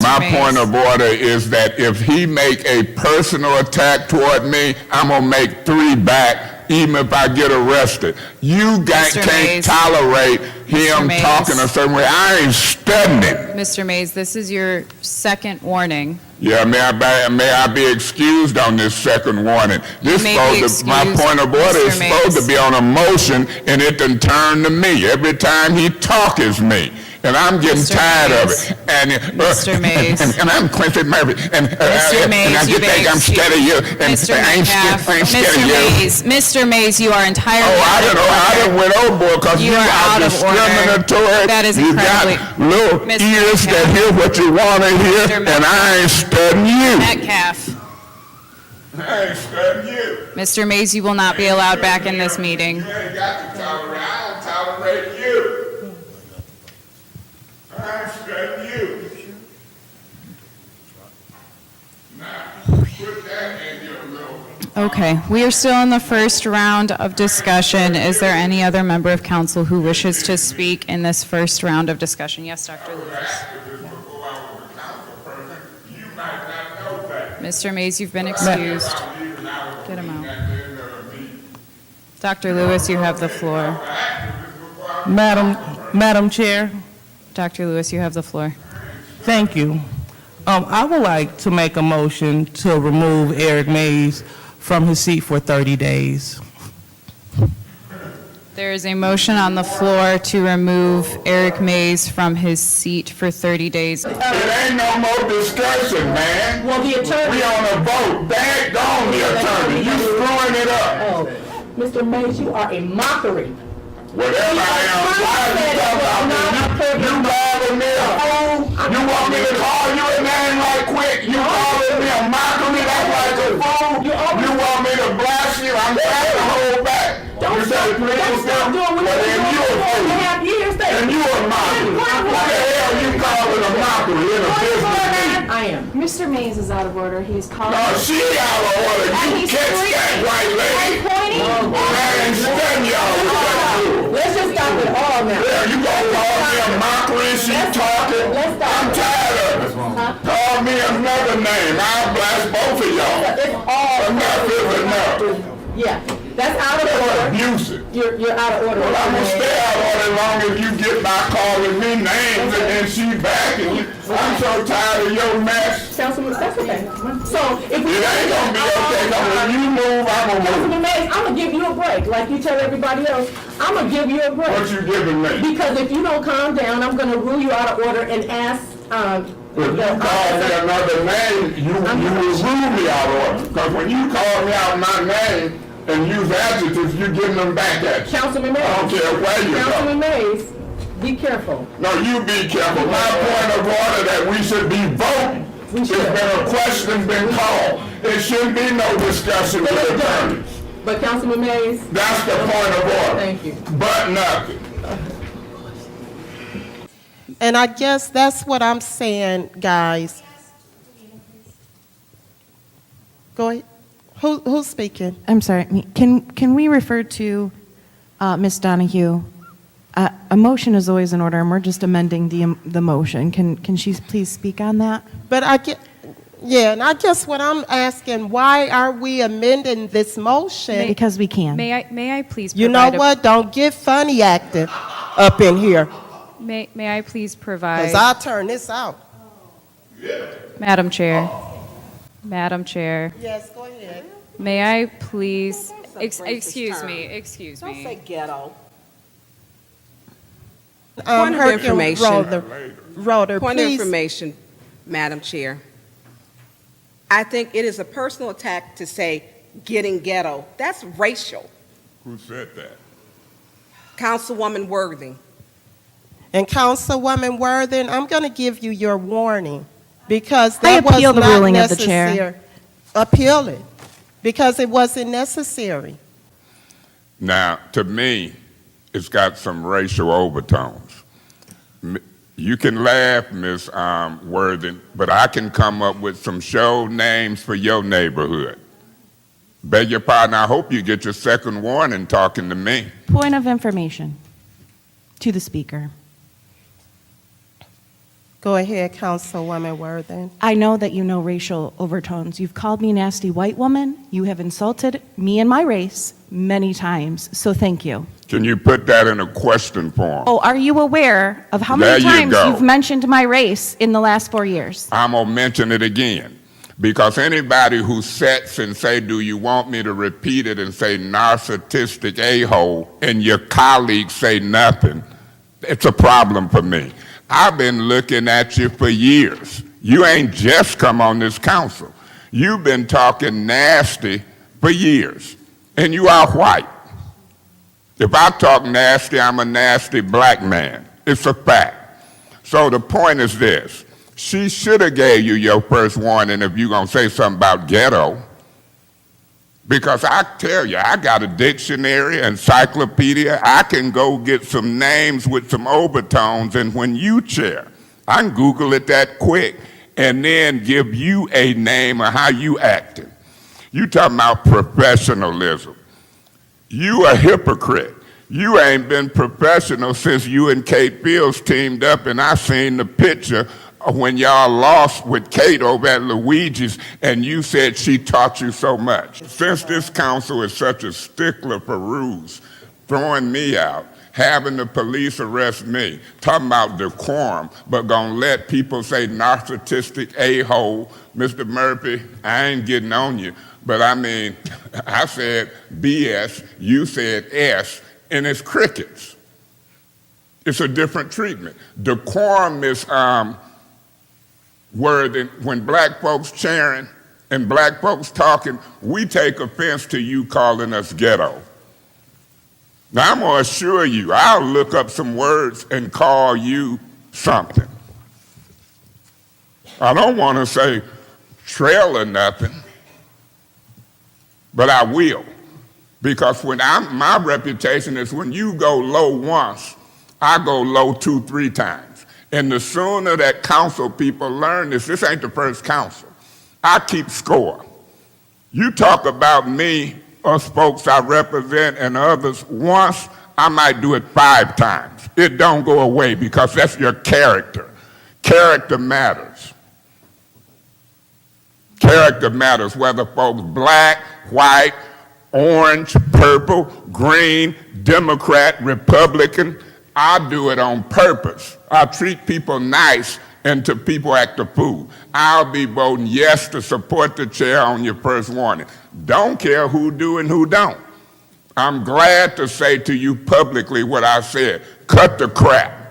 My Mays. point of order is that if he make a personal attack toward me, I'm going to make 3 back, even if I get arrested. You Mr. can't Mays. tolerate him Mays. talking a certain way. I ain't studying it. Mr. Mays, this is your second warning. Yeah, may I be excused on this second warning? This may be supposed to, my excused, point of order is Mr. supposed Mays. to be on a motion, and it done turned to me. Every time he talk is me. And I'm getting Mr. tired Mays. of it. And, Mr. Mays. and I'm Quincy Murphy. And, Mr. Mays, and you you think I'm scared of you. And Mr. I ain't Metcalf, scared Mr. of you. Mr. Mays, you are entirely I done went overboard because You you are are out of order. discriminatory. That is you incredibly- got little Mr. ears that Metcalf. hear what you want to hear, Mr. and I ain't studying you. Metcalf. I ain't studying you. Mr. Mays, you will not be allowed back in this meeting. You ain't got to tolerate. I don't tolerate you. I ain't studying you. Now, put that in your little... Okay, we are still in the first round of discussion. Is there any other member of council who wishes to speak in this first round of discussion? Yes, Dr. Lewis. Mr. Mays, you've been excused. Get him out. Dr. Lewis, you have the floor. Madam Chair, Dr. Lewis, you have the floor. thank you. I would like to make a motion to remove Eric Mays from his seat for 30 days. There is a motion on the floor to remove Eric Mays from his seat for 30 days. It ain't no more discussion, man. Well, the attorney. We on a vote. Dag gone the attorney. You screwing it up. Oh, Mr. Mays, you are a mockery. Whatever I am, why you talking about me? You calling me a fool? You want me to call you a name right quick? You calling me a mockery? That's like a fool? You want me to blast you? I'm trying to hold back. Don't stop doing what you're doing for 4.5 years. And you a mockery. What the hell you calling a mockery in a business meeting? I am. Mr. Mays is out of order. He's calling. No, she out of order. You he's catch that white lady. pointing. I ain't studying y'all. Let's just stop it all now. Yeah, you gonna call me a mockery? She talking? Let's stop I'm it. tired of it. Call me another name. I'll blast both of y'all. It's all. Enough is enough. Yeah, that's out of You're order. abusive. You're out of order. Well, I'm gonna stay out on it long as you get by calling me names and then she back and you, I'm so tired of your mess. Councilman, that's okay. So if we. It ain't gonna be okay. 'Cause when you move, I'm gonna move. Councilman Mays, I'm gonna give you a break, like you tell everybody else. I'm gonna give you a break. What you giving me? Because if you don't calm down, I'm gonna rule you out of order and ask, If you call me another name, you will rule me out of order. Because when you call me out my name and use adjectives, you're giving them back at you. Councilman Mays. I don't care where you go. Councilman Mays, be careful. No, you be careful. My point of order that we should be voting. We There's should. been a question been called. There shouldn't be no discussion with attorneys. But Councilman Mays, That's the point of order. thank you. But nothing. And I guess that's what I'm saying, guys. Go ahead. Who's speaking? I'm sorry. Can we refer to Ms. Donahue? A motion is always in order, and we're just amending the motion. Can she please speak on that? But I get, yeah, and I guess what I'm asking, why are we amending this motion? Because we can. May I please You know what? Don't get funny acting up in here, May I please provide? because I'll turn this out. Madam Chair. Madam Chair. Yes, go ahead. May I please, excuse me. Don't say ghetto. Point of information. Roder, Point of please. information, Madam Chair. I think it is a personal attack to say getting ghetto. That's racial. Who said that? Councilwoman Worthing. And Councilwoman Worthen, I'm going to give you your warning, because I that was appeal the not ruling of the necessary. chair. Appeal it, because it wasn't necessary. Now, to me, it's got some racial overtones. You can laugh, Ms. Worthing, but I can come up with some show names for your neighborhood. Beg your pardon, I hope you get your second warning talking to me. Point of information to the speaker. Go ahead, Councilwoman Worthing. I know that you know racial overtones. You've called me nasty white woman. You have insulted me and my race many times, so thank you. Can you put that in a question form? Oh, are you aware of how many There you times go. you've mentioned my race in the last 4 years? I'm going to mention it again. Because anybody who sits and say, do you want me to repeat it and say narcissistic a-hole, and your colleagues say nothing, it's a problem for me. I've been looking at you for years. You ain't just come on this council. You've been talking nasty for years, and you are white. If I talk nasty, I'm a nasty black man. It's a fact. So the point is this. She should have gave you your first warning if you're going to say something about ghetto. Because I tell you, I got a dictionary, encyclopedia. I can go get some names with some overtones, and when you chair, I can Google it that quick and then give you a name of how you acting. You talking about professionalism. You a hypocrite. You ain't been professional since you and Kate Fields teamed up, and I seen the picture when y'all lost with Kate over at Luigi's, and you said she taught you so much. Since this council is such a stickler for rules, throwing me out, having the police arrest me, talking about decorum, but gonna let people say narcissistic a-hole, Mr. Murphy, I ain't getting on you, but I mean, I said BS, you said S, and it's crickets. It's a different treatment. Decorum is where when black folks cheering and black folks talking, we take offense to you calling us ghetto. Now, I'm going to assure you, I'll look up some words and call you something. I don't want to say trail or nothing, but I will. Because my reputation is when you go low once, I go low 2, 3 times. And the sooner that council people learn this ain't the first council. I keep score. You talk about me, us folks I represent, and others once, I might do it 5 times. It don't go away because that's your character. Character matters. Character matters, whether folks black, white, orange, purple, green, Democrat, Republican. I do it on purpose. I treat people nice until people act a fool. I'll be voting yes to support the chair on your first warning. Don't care who do and who don't. I'm glad to say to you publicly what I said. Cut the crap.